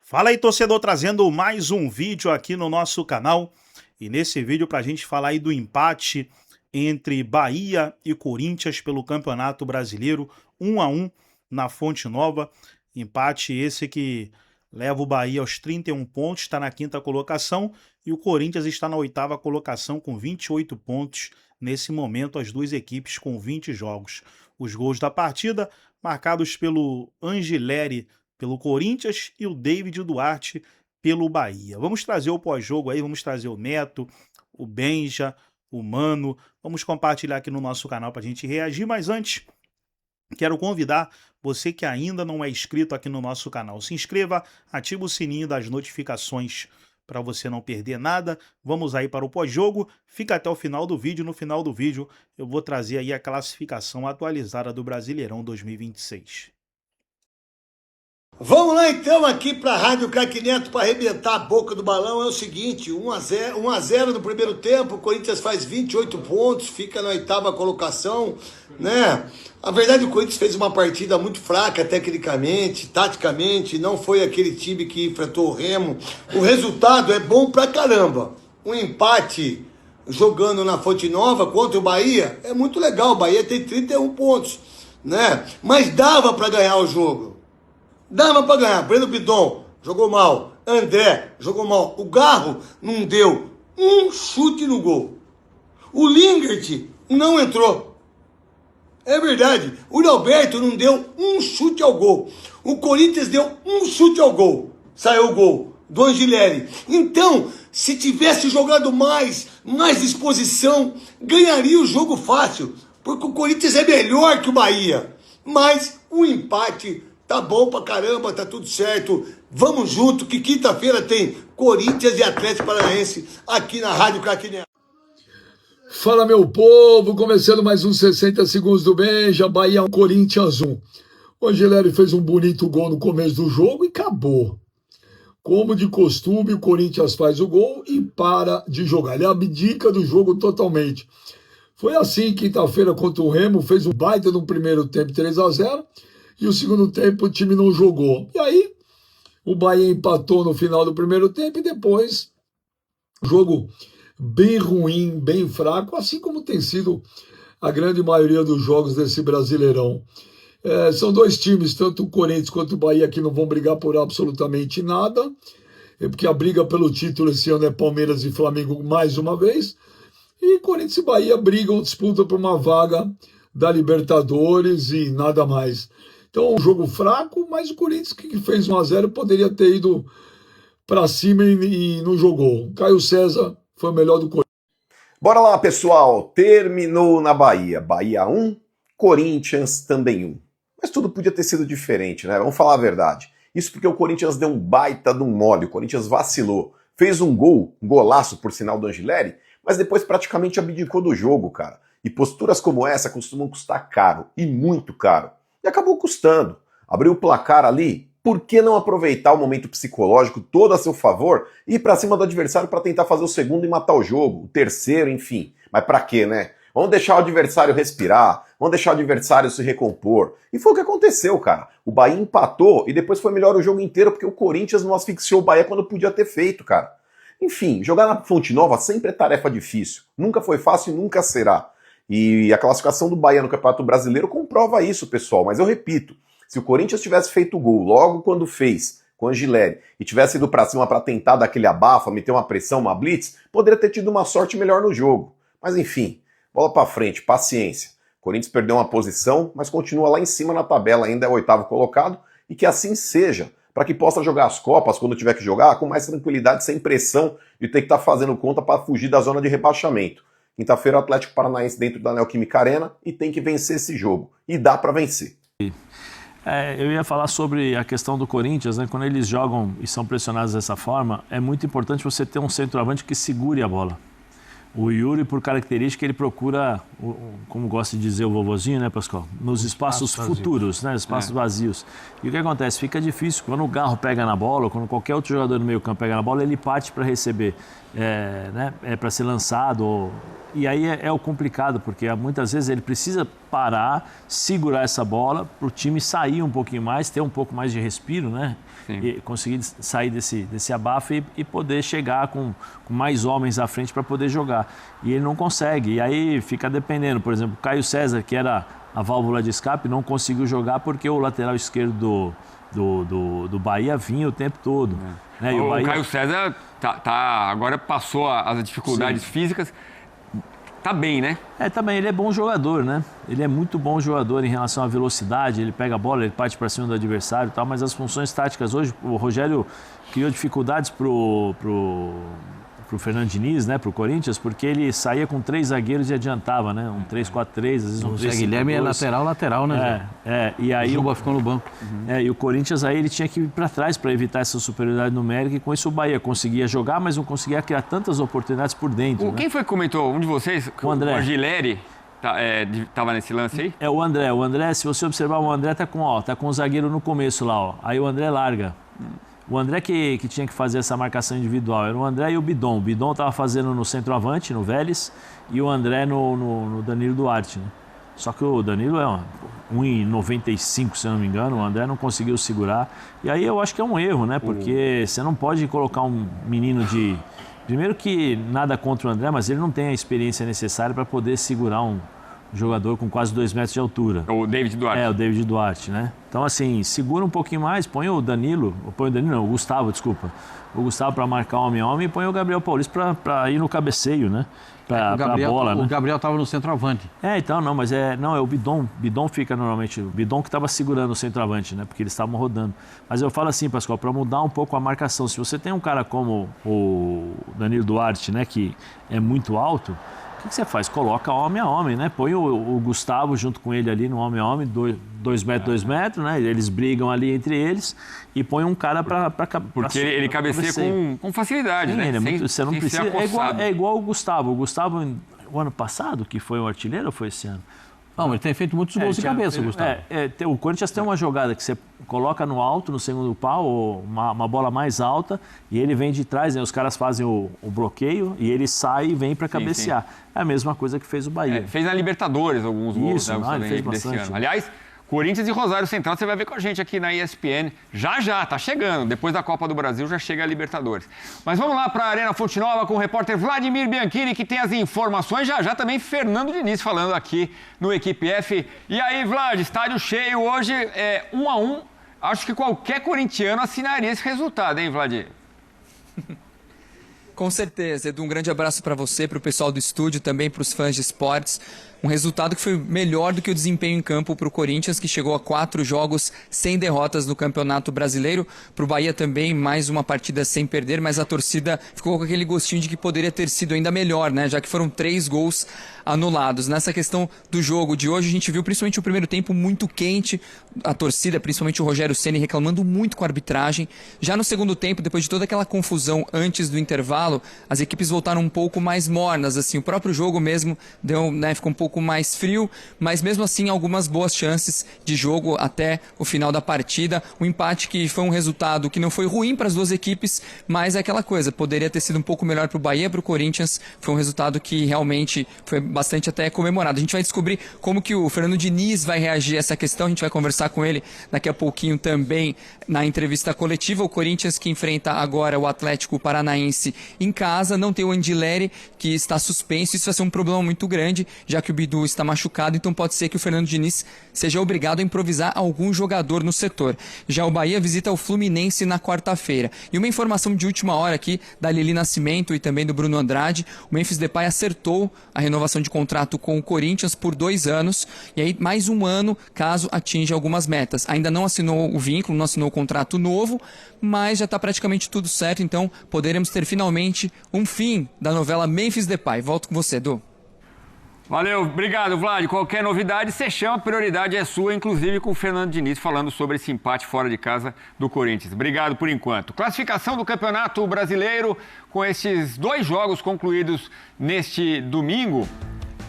Fala aí, torcedor, trazendo mais um vídeo aqui no nosso canal. E nesse vídeo para a gente falar aí do empate entre Bahia e Corinthians pelo Campeonato Brasileiro, 1-1 na Fonte Nova. Empate esse que leva o Bahia aos 31 pontos, está na 5ª colocação, e o Corinthians está na 8ª colocação com 28 pontos. Nesse momento, as duas equipes com 20 jogos. Os gols da partida marcados pelo Angileri pelo Corinthians e o David Duarte pelo Bahia. Vamos trazer o pós-jogo aí, vamos trazer o Neto, o Benja, o Mano, vamos compartilhar aqui no nosso canal para a gente reagir, mas antes, quero convidar você que ainda não é inscrito aqui no nosso canal, se inscreva, ativa o sininho das notificações para você não perder nada. Vamos aí para o pós-jogo, fica até o final do vídeo, no final do vídeo eu vou trazer aí a classificação atualizada do Brasileirão 2026. Vamos lá então aqui para a Rádio Craque Neto para arrebentar a boca do balão. É o seguinte, 1-0 no primeiro tempo, o Corinthians faz 28 pontos, fica na 8ª colocação, né? A verdade, o Corinthians fez uma partida muito fraca tecnicamente, taticamente, não foi aquele time que enfrentou o Remo. O resultado é bom pra caramba. Um empate jogando na Fonte Nova contra o Bahia é muito legal, o Bahia tem 31 pontos, né? Mas dava para ganhar o jogo. Dava pra ganhar. Breno Bidon jogou mal. André jogou mal. O Garro não deu um chute no gol. O Lingert não entrou. É verdade. O Alberto não deu um chute ao gol. O Corinthians deu um chute ao gol. Saiu o gol do Angileri. Então, se tivesse jogado mais disposição, ganharia o jogo fácil. Porque o Corinthians é melhor que o Bahia. Mas o empate tá bom pra caramba, tá tudo certo. Vamos junto, que quinta-feira tem Corinthians e Atlético Paranaense aqui na Rádio Craque Neto. Fala, meu povo, começando mais uns 60 segundos do Benja, Bahia 1, Corinthians 1. O Angileri fez um bonito gol no começo do jogo e acabou. Como de costume, o Corinthians faz o gol e para de jogar. Ele abdica do jogo totalmente. Foi assim, quinta-feira contra o Remo, fez um baita no primeiro tempo, 3-0. E o segundo tempo o time não jogou. E aí, o Bahia empatou no final do primeiro tempo e depois, jogo bem ruim, bem fraco, assim como tem sido a grande maioria dos jogos desse Brasileirão. São dois times, tanto o Corinthians quanto o Bahia, que não vão brigar por absolutamente nada, porque a briga pelo título esse ano é Palmeiras e Flamengo mais uma vez, e Corinthians e Bahia brigam, disputam por uma vaga da Libertadores e nada mais. Então, um jogo fraco, mas o Corinthians, que fez 1-0, poderia ter ido para cima e não jogou. Caio César foi o melhor do Corinthians. Bora lá, pessoal. Terminou na Bahia. Bahia 1, Corinthians também 1. Mas tudo podia ter sido diferente, né? Vamos falar a verdade. Isso porque o Corinthians deu um baita de um mole. O Corinthians vacilou. Fez um gol, um golaço, por sinal, do Angileri, mas depois praticamente abdicou do jogo, cara. E posturas como essa costumam custar caro, e muito caro. E acabou custando. Abriu o placar ali, por que não aproveitar o momento psicológico todo a seu favor e ir pra cima do adversário para tentar fazer o segundo e matar o jogo, o terceiro, enfim. Mas pra quê, né? Vamos deixar o adversário respirar, vamos deixar o adversário se recompor. E foi o que aconteceu, cara. O Bahia empatou e depois foi melhor o jogo inteiro porque o Corinthians não asfixiou o Bahia quando podia ter feito, cara. Enfim, jogar na Fonte Nova sempre é tarefa difícil. Nunca foi fácil e nunca será. E a classificação do Bahia no Campeonato Brasileiro comprova isso, pessoal. Mas eu repito, se o Corinthians tivesse feito o gol logo quando fez, com o Angileri, e tivesse ido pra cima pra tentar dar aquele abafa, meter uma pressão, uma blitz, poderia ter tido uma sorte melhor no jogo. Mas enfim, bola pra frente, paciência. O Corinthians perdeu uma posição, mas continua lá em cima na tabela, ainda é o 8º colocado, e que assim seja, para que possa jogar as Copas quando tiver que jogar com mais tranquilidade, sem pressão de ter que estar fazendo conta para fugir da zona de rebaixamento. Quinta-feira o Atlético Paranaense dentro da Neoquímica Arena e tem que vencer esse jogo. E dá para vencer. Eu ia falar sobre a questão do Corinthians, né? Quando eles jogam e são pressionados dessa forma, é muito importante você ter um centroavante que segure a bola. O Yuri, por característica, ele procura, como gosta de dizer o vovozinho, né, Pascoal? Nos espaços futuros, né? Espaços vazios. E o que acontece? Fica difícil. Quando o Garro pega na bola, ou quando qualquer outro jogador no meio campo pega na bola, ele parte para receber. né, para ser lançado. E aí é o complicado, porque muitas vezes ele precisa parar, segurar essa bola para o time sair um pouquinho mais, ter um pouco mais de respiro, né? E conseguir sair desse abafo e poder chegar com mais homens à frente para poder jogar. E ele não consegue. E aí fica dependendo. Por exemplo, o Caio César, que era a válvula de escape, não conseguiu jogar porque o lateral esquerdo do Bahia vinha o tempo todo. Né? E o Bahia... Caio César agora passou as dificuldades físicas. Tá bem, né? Tá bem, ele é bom jogador, né? Ele é muito bom jogador em relação à velocidade, ele pega a bola, ele parte para cima do adversário e tal, mas as funções táticas hoje, o Rogério criou dificuldades pro Fernando Diniz, né, pro Corinthians, porque ele saía com 3 zagueiros e adiantava, né? Um 3-4-3, às vezes um 3-5-2. O Guilherme é lateral, né? E aí o Juba ficou no banco. E o Corinthians aí ele tinha que ir para trás para evitar essa superioridade numérica e com isso o Bahia conseguia jogar, mas não conseguia criar tantas oportunidades por dentro. Quem foi que comentou? Um de vocês? O André. O Argileri tava nesse lance aí? O André. O André, se você observar, o André tá com o zagueiro no começo lá, ó. Aí o André larga. O André que tinha que fazer essa marcação individual era o André e o Bidon. O Bidon estava fazendo no centroavante, no Vélez, e o André no Danilo Duarte, né? Só que o Danilo é 1,95, se eu não me engano, o André não conseguiu segurar. E aí eu acho que é um erro, né? Porque você não pode colocar um menino de... Primeiro que nada contra o André, mas ele não tem a experiência necessária para poder segurar um jogador com quase 2 metros de altura. O David Duarte. O David Duarte, né? Então, assim, segura um pouquinho mais, põe o Gustavo, desculpa. O Gustavo para marcar homem a homem e põe o Gabriel Paulista para ir no cabeceio, né? Para a bola, né? O Gabriel estava no centroavante. Então, não, mas é o Bidon. Bidon fica normalmente, o Bidon que estava segurando o centroavante, né? Porque eles estavam rodando. Mas eu falo assim, Pascoal, para mudar um pouco a marcação. Se você tem um cara como o Danilo Duarte, né? Que é muito alto... O que você faz? Coloca homem a homem, né? Põe o Gustavo junto com ele ali no homem a homem, 2 metros, né? Eles brigam ali entre eles e põe um cara para... Porque ele cabeceia com facilidade, né? Você não precisa... É igual o Gustavo. O Gustavo, o ano passado, que foi o artilheiro, ou foi esse ano? Não, ele tem feito muitos gols de cabeça, Gustavo. O Corinthians tem uma jogada que você coloca no alto, no segundo pau, ou uma bola mais alta, e ele vem de trás, né? Os caras fazem o bloqueio e ele sai e vem para cabecear. É a mesma coisa que fez o Bahia. Fez na Libertadores alguns gols, né? Ele fez bastante. Ano. Aliás, Corinthians e Rosário Central, você vai ver com a gente aqui na ESPN. Já, tá chegando. Depois da Copa do Brasil, já chega a Libertadores. Mas vamos lá para a Arena Fonte Nova com o repórter Vladimir Bianchini, que tem as informações. Já também Fernando Diniz falando aqui no Equipe F. E aí, Vlad, estádio cheio hoje, 1-1. Acho que qualquer corintiano assinaria esse resultado, hein, Vlad? Com certeza, Edu, um grande abraço para você, para o pessoal do estúdio, também para os fãs de esportes. Um resultado que foi melhor do que o desempenho em campo para o Corinthians, que chegou a 4 jogos sem derrotas no Campeonato Brasileiro. Para o Bahia também, mais uma partida sem perder, mas a torcida ficou com aquele gostinho de que poderia ter sido ainda melhor, né? Já que foram 3 gols anulados. Nessa questão do jogo de hoje, a gente viu principalmente o primeiro tempo muito quente, a torcida, principalmente o Rogério Ceni, reclamando muito com a arbitragem. Já no segundo tempo, depois de toda aquela confusão antes do intervalo, as equipes voltaram um pouco mais mornas, assim, o próprio jogo mesmo ficou um pouco mais frio, mas mesmo assim algumas boas chances de jogo até o final da partida. O empate que foi um resultado que não foi ruim para as duas equipes, mas é aquela coisa, poderia ter sido um pouco melhor para o Bahia, para o Corinthians. Foi um resultado que realmente foi bastante até comemorado. A gente vai descobrir como que o Fernando Diniz vai reagir a essa questão, a gente vai conversar com ele daqui a pouquinho também na entrevista coletiva. O Corinthians que enfrenta agora o Atlético Paranaense em casa, não tem o Andileri, que está suspenso. Isso vai ser um problema muito grande, já que o Bidu está machucado, então pode ser que o Fernando Diniz seja obrigado a improvisar algum jogador no setor. Já o Bahia visita o Fluminense na quarta-feira. E uma informação de última hora aqui da Lili Nascimento e também do Bruno Andrade: o Memphis Depay acertou a renovação de contrato com o Corinthians por 2 anos, e aí mais 1 ano caso atinja algumas metas. Ainda não assinou o vínculo, não assinou o contrato novo, mas já está praticamente tudo certo, então poderemos ter finalmente um fim da novela Memphis Depay. Volto com você, Edu. Valeu, obrigado, Vlad. Qualquer novidade, você chama, a prioridade é sua, inclusive com o Fernando Diniz falando sobre esse empate fora de casa do Corinthians. Obrigado por enquanto. Classificação do Campeonato Brasileiro, com esses 2 jogos concluídos neste domingo.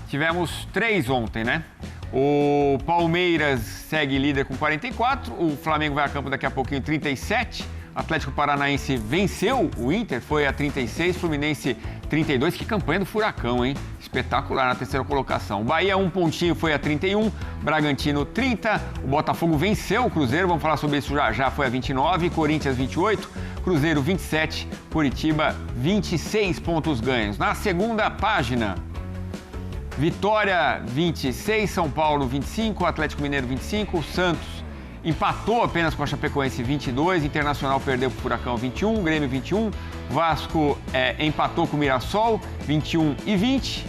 Tivemos 3 ontem, né? O Palmeiras segue líder com 44, o Flamengo vai a campo daqui a pouquinho 37, Atlético Paranaense venceu o Inter, foi a 36, Fluminense 32. Que campanha do Furacão, hein? Espetacular na terceira colocação. O Bahia, 1 pontinho, foi a 31. Bragantino, 30. O Botafogo venceu o Cruzeiro, vamos falar sobre isso já, foi a 29. Corinthians, 28. Cruzeiro, 27. Curitiba, 26 pontos ganhos. Na segunda página, Vitória, 26. São Paulo, 25. Atlético Mineiro, 25. Santos empatou apenas com a Chapecoense, 22. Internacional perdeu para o Furacão, 21. Grêmio, 21. Vasco empatou com o Mirassol, 21 e 20.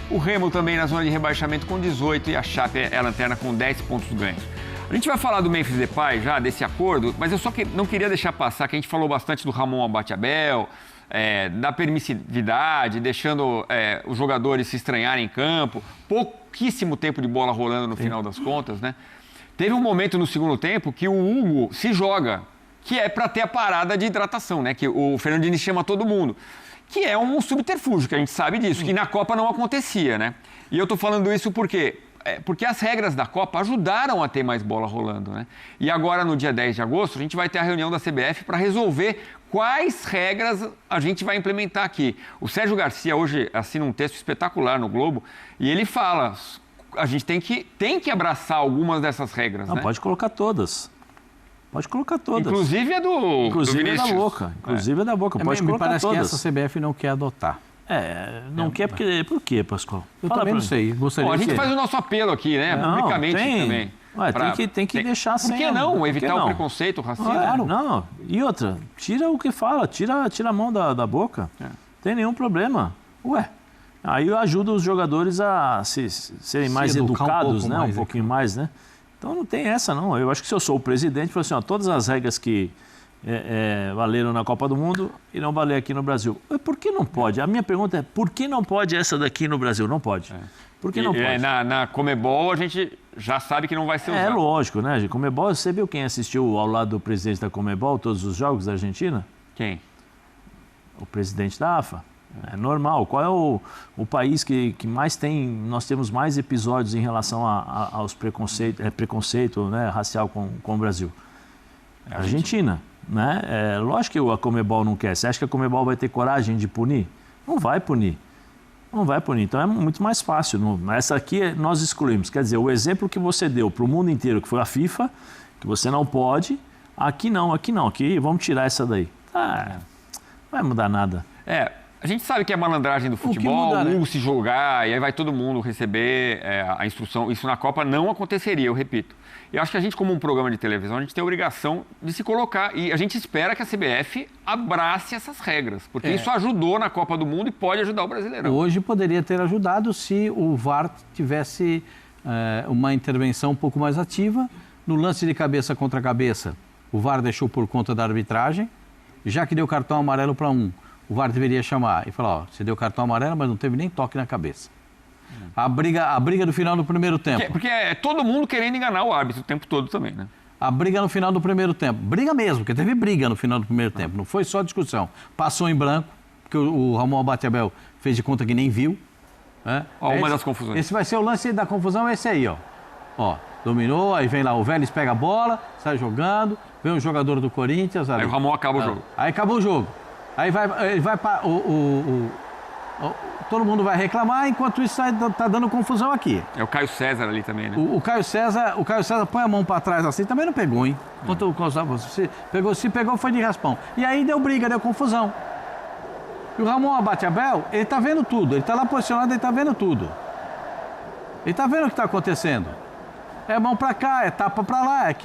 O Remo também na zona de rebaixamento com 18 e a Chape é a lanterna com 10 pontos ganhos. A gente vai falar do Memphis Depay já, desse acordo, mas eu só não queria deixar passar que a gente falou bastante do Ramon Abate-Abel, da permissividade, deixando os jogadores se estranharem em campo, pouquíssimo tempo de bola rolando no final das contas, né? Teve um momento no segundo tempo que o Hugo se joga, que é para ter a parada de hidratação, né? Que o Fernando Diniz chama todo mundo. Que é um subterfúgio, que a gente sabe disso, que na Copa não acontecia, né? E eu tô falando isso porque as regras da Copa ajudaram a ter mais bola rolando, né? E agora, no dia 10 de agosto, a gente vai ter a reunião da CBF para resolver quais regras a gente vai implementar aqui. O Sérgio Garcia hoje assina um texto espetacular no Globo e ele fala, a gente tem que abraçar algumas dessas regras, não, né? Pode colocar todas. Pode colocar todas. Inclusive do da Boca. Inclusive da Boca. Pode colocar parece todas. que essa CBF não quer adotar. Não quer porque... Por quê, Pascoal? Eu também não sei. Bom, a gente faz o nosso apelo aqui, né? Publicamente também. Tem que deixar sem. Por que não? Evitar o preconceito, o racismo? Claro. Não. E outra, tira o que fala, tira a mão da boca. Tem nenhum problema. Ué. Aí ajuda os jogadores a serem mais educados, né? Um pouquinho mais, né? Então não tem essa, não. Eu acho que se eu sou o presidente, eu falo assim, todas as regras que valeram na Copa do Mundo irão valer aqui no Brasil. Por que não pode? A minha pergunta é, por que não pode essa daqui no Brasil? Não pode. Por que não pode? Na Comebol a gente já sabe que não vai ser usado. É lógico, né? Comebol, você viu quem assistiu ao lado do presidente da Comebol todos os jogos da Argentina? Quem? O presidente da AFA. É normal. Qual é o país que mais tem... Nós temos mais episódios em relação aos preconceito, né, racial com o Brasil? É a Argentina. Né? Lógico que a Comebol não quer. Você acha que a Comebol vai ter coragem de punir? Não vai punir. Não vai punir. Então é muito mais fácil. Essa aqui nós excluímos. Quer dizer, o exemplo que você deu para o mundo inteiro, que foi a FIFA, que você não pode, aqui não. Aqui vamos tirar essa daí. Não vai mudar nada. A gente sabe que é malandragem do futebol, o Hugo se jogar, e aí vai todo mundo receber a instrução. Isso na Copa não aconteceria, eu repito. Eu acho que a gente, como um programa de televisão, a gente tem a obrigação de se colocar. E a gente espera que a CBF abrace essas regras, porque isso ajudou na Copa do Mundo e pode ajudar o Brasileirão. Hoje poderia ter ajudado se o VAR tivesse uma intervenção um pouco mais ativa. No lance de cabeça contra cabeça, o VAR deixou por conta da arbitragem, já que deu cartão amarelo para um. O VAR deveria chamar e falar, você deu cartão amarelo, mas não teve nem toque na cabeça. A briga do final do primeiro tempo. Porque é todo mundo querendo enganar o árbitro o tempo todo também, né? A briga no final do primeiro tempo. Briga mesmo, porque teve briga no final do primeiro tempo. Não foi só discussão. Passou em branco, porque o Ramon Abate-Abel fez de conta que nem viu. Uma das confusões. Esse vai ser o lance da confusão, esse aí, ó. Dominou, aí vem lá, o Vélez pega a bola, sai jogando, vem um jogador do Corinthians. Aí o Ramon acaba o jogo. Aí acabou o jogo. Aí vai para todo mundo vai reclamar, enquanto isso tá dando confusão aqui. É o Caio César ali também, né? O Caio César põe a mão para trás assim, também não pegou, hein? Se pegou foi de raspão. E aí deu briga, deu confusão. E o Ramon Abate-Abel, ele tá vendo tudo, ele tá lá posicionado, ele tá vendo tudo. Ele tá vendo o que tá acontecendo. É mão para cá, é tapa para lá,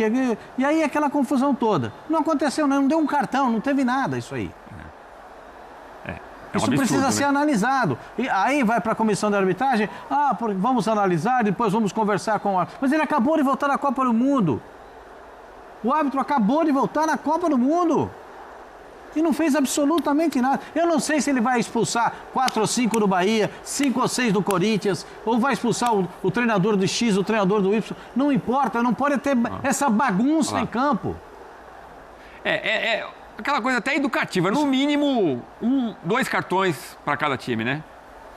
e aí aquela confusão toda. Não aconteceu, não deu um cartão, não teve nada isso aí. Isso precisa ser analisado. E aí vai para a comissão de arbitragem, vamos analisar, depois vamos conversar com o árbitro. Mas ele acabou de voltar na Copa do Mundo. O árbitro acabou de voltar na Copa do Mundo. E não fez absolutamente nada. Eu não sei se ele vai expulsar 4 ou 5 do Bahia, 5 ou 6 do Corinthians, ou vai expulsar o treinador do X, o treinador do Y. Não importa, não pode ter essa bagunça em campo. Aquela coisa até educativa, no mínimo 2 cartões para cada time, né?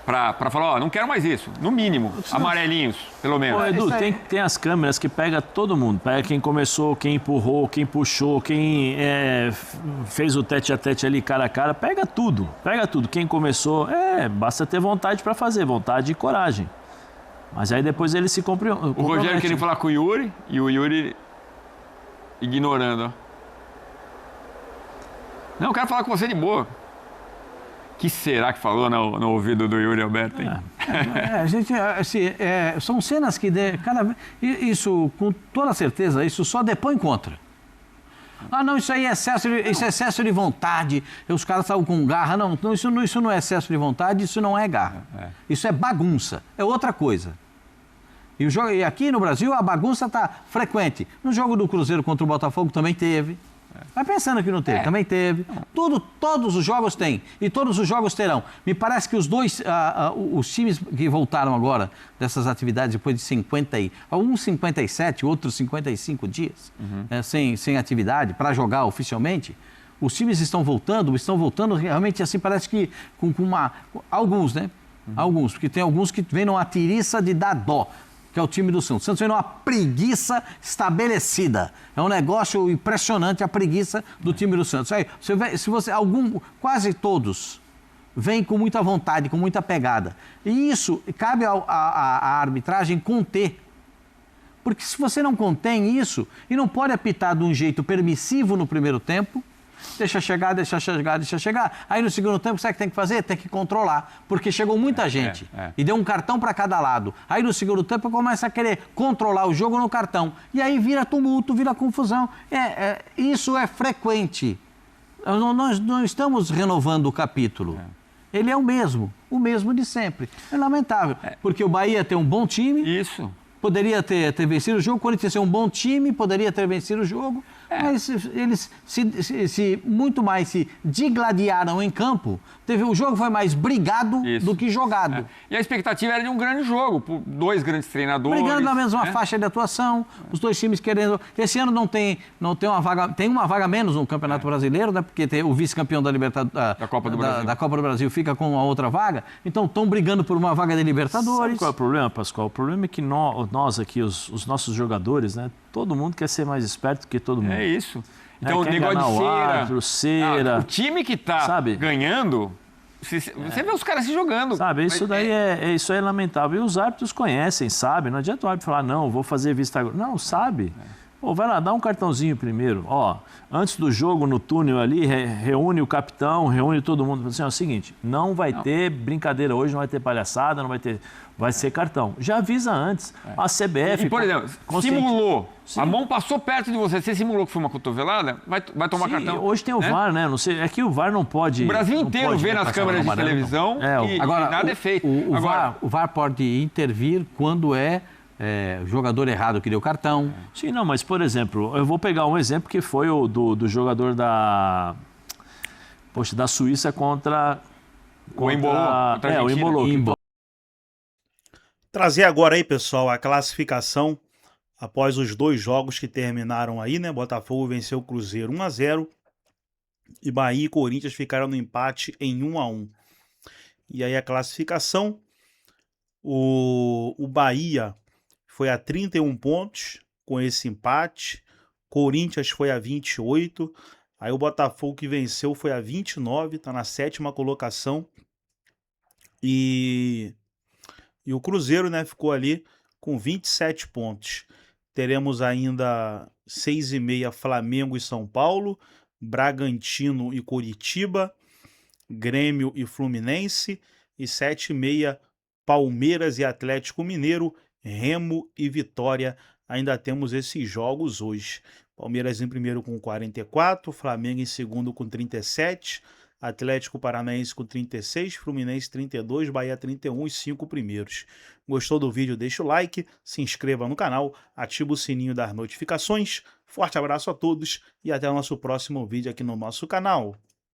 Pra falar, ó, não quero mais isso. No mínimo, amarelinhos, pelo menos. Ô, Edu, tem as câmeras que pega todo mundo. Pega quem começou, quem empurrou, quem puxou, quem fez o tete-a-tete ali, cara a cara. Pega tudo, pega tudo. Quem começou, basta ter vontade pra fazer, vontade e coragem. Mas aí depois ele se compromete. O Rogério queria falar com o Yuri e o Yuri ignorando, ó. Não, eu quero falar com você de boa. Que será que falou no ouvido do Yuri Alberto, hein? Gente, assim, são cenas que isso, com toda certeza, isso só depõe contra. Ah, não, isso aí é excesso de vontade. Os caras estavam com garra. Não, isso não é excesso de vontade, isso não é garra. Isso é bagunça, é outra coisa. E aqui no Brasil a bagunça está frequente. No jogo do Cruzeiro contra o Botafogo também teve. Vai pensando que não teve, também teve. Todos os jogos têm. E todos os jogos terão. Me parece que os times que voltaram agora dessas atividades depois de 57, outros 55 dias, sem atividade, para jogar oficialmente, os times estão voltando realmente assim, parece que com alguns, né? Alguns, porque tem alguns que vêm numa tiriça de dar dó, que é o time do Santos. O Santos vem numa preguiça estabelecida. É um negócio impressionante a preguiça do time do Santos. Aí, quase todos vêm com muita vontade, com muita pegada. E isso cabe à arbitragem conter. Porque se você não contém isso, e não pode apitar de um jeito permissivo no primeiro tempo, deixa chegar. Aí no segundo tempo, sabe o que tem que fazer? Tem que controlar, porque chegou muita gente e deu um cartão para cada lado. Aí no segundo tempo começa a querer controlar o jogo no cartão. E aí vira tumulto, vira confusão. Isso é frequente. Nós não estamos renovando o capítulo. Ele é o mesmo de sempre. É lamentável, porque o Bahia tem um bom time. Isso. Poderia ter vencido o jogo, o Corinthians é um bom time, poderia ter vencido o jogo, mas eles muito mais se digladiaram em campo. O jogo foi mais brigado do que jogado. E a expectativa era de um grande jogo, por dois grandes treinadores. Brigando na mesma faixa de atuação, os dois times querendo... Esse ano não tem uma vaga... Tem uma vaga menos no Campeonato Brasileiro, né? Porque tem o vice-campeão da Copa do Brasil. Da Copa do Brasil fica com uma outra vaga. Então estão brigando por uma vaga de Libertadores. Sabe qual é o problema, Pascoal? O problema é que nós aqui, os nossos jogadores, né? Todo mundo quer ser mais esperto que todo mundo. É isso. Então, o negócio de cera. O time que tá ganhando, você vê os caras se jogando. Sabe, isso daí isso é lamentável. E os árbitros conhecem, sabem. Não adianta o árbitro falar, não, vou fazer vista agora. Não, sabe. Pô, vai lá, dá um cartãozinho primeiro. Ó, antes do jogo, no túnel ali, reúne o capitão, reúne todo mundo. Assim, é o seguinte, não vai ter brincadeira hoje, não vai ter palhaçada, não vai ter... Vai ser cartão. Já avisa antes. A CBF... E, por exemplo, simulou. Sim. A mão passou perto de você simulou que foi uma cotovelada, vai tomar cartão. Hoje tem o VAR, né? Não sei, é que o VAR não pode... O Brasil inteiro vê nas câmeras de televisão e nada é feito. O VAR pode intervir quando jogador errado que deu cartão. Sim, não, mas, por exemplo, eu vou pegar um exemplo que foi o do jogador da Suíça contra o Embolou. O Embolou. Trazer agora aí, pessoal, a classificação após os dois jogos que terminaram aí, né? Botafogo venceu o Cruzeiro 1-0 e Bahia e Corinthians ficaram no empate em 1-1. E aí a classificação, o Bahia foi a 31 pontos com esse empate, Corinthians foi a 28, aí o Botafogo que venceu foi a 29, está na 7ª colocação e o Cruzeiro, né, ficou ali com 27 pontos. Teremos ainda 6h30 Flamengo e São Paulo, Bragantino e Coritiba, Grêmio e Fluminense, e 7h30 Palmeiras e Atlético Mineiro, Remo e Vitória. Ainda temos esses jogos hoje. Palmeiras em primeiro com 44, Flamengo em segundo com 37, Atlético Paranaense com 36, Fluminense 32, Bahia 31, os 5 primeiros. Gostou do vídeo? Deixa o like, se inscreva no canal, ativa o sininho das notificações. Forte abraço a todos e até o nosso próximo vídeo aqui no nosso canal.